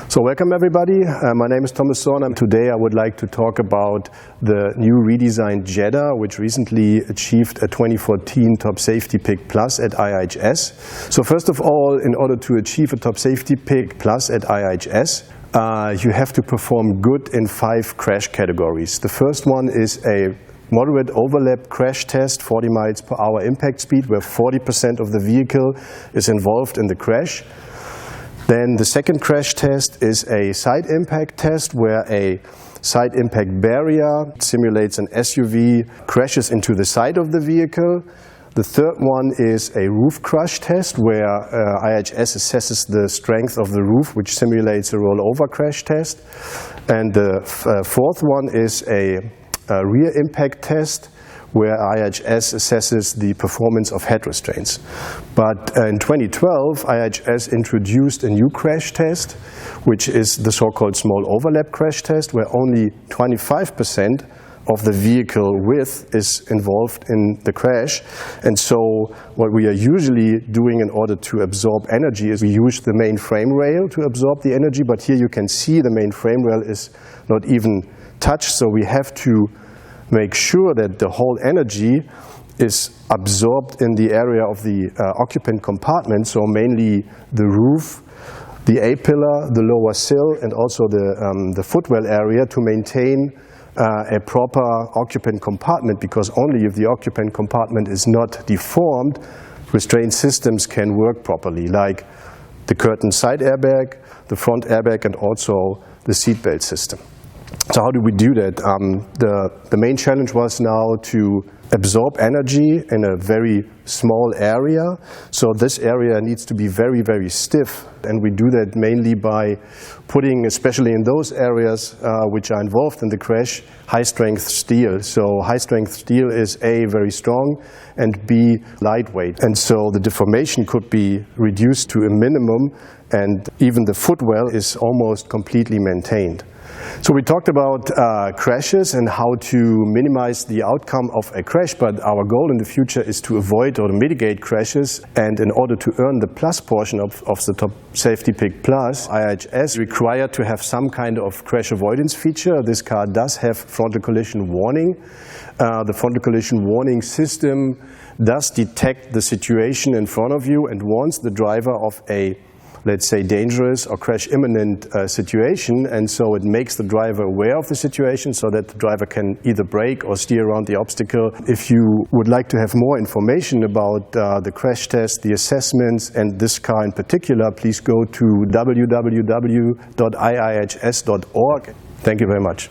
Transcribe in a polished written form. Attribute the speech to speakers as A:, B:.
A: So welcome everybody, my name is Thomas Zorn, and today I would like to talk about the new redesigned Jetta, which recently achieved a 2014 Top Safety Pick Plus at IIHS. So first of all, in order to achieve a Top Safety Pick Plus at IIHS, you have to perform good in 5 crash categories. The first one is a moderate overlap crash test, 40 miles per hour impact speed, where 40% of the vehicle is involved in the crash. Then the second crash test is a side impact test, where a side impact barrier simulates an SUV crashes into the side of the vehicle. The third one is a roof crush test, where IIHS assesses the strength of the roof, which simulates a rollover crash test. And the fourth one is a rear impact test, where IIHS assesses the performance of head restraints. But in 2012, IIHS introduced a new crash test, which is the so-called small overlap crash test, where only 25% of the vehicle width is involved in the crash. And so what we are usually doing in order to absorb energy is we use the main frame rail to absorb the energy, but here you can see the main frame rail is not even touched, so we have to make sure that the whole energy is absorbed in the area of the occupant compartment, so mainly the roof, the A-pillar, the lower sill, and also the footwell area, to maintain a proper occupant compartment, because only if the occupant compartment is not deformed, restraint systems can work properly, like the curtain side airbag, the front airbag, and also the seatbelt system. So how do we do that? The main challenge was now to absorb energy in a very small area. So this area needs to be very, very stiff. And we do that mainly by putting, especially in those areas which are involved in the crash, high-strength steel. So high-strength steel is A, very strong, and B, lightweight. And so the deformation could be reduced to a minimum, and even the footwell is almost completely maintained. So we talked about crashes and how to minimize the outcome of a crash, but our goal in the future is to avoid or to mitigate crashes. And in order to earn the plus portion of the Top Safety Pick Plus, IIHS is required to have some kind of crash avoidance feature. This car does have frontal collision warning. The frontal collision warning system does detect the situation in front of you and warns the driver of a, let's say, dangerous or crash imminent situation, and so it makes the driver aware of the situation so that the driver can either brake or steer around the obstacle. If you would like to have more information about the crash test, the assessments, and this car in particular, please go to www.iihs.org. Thank you very much.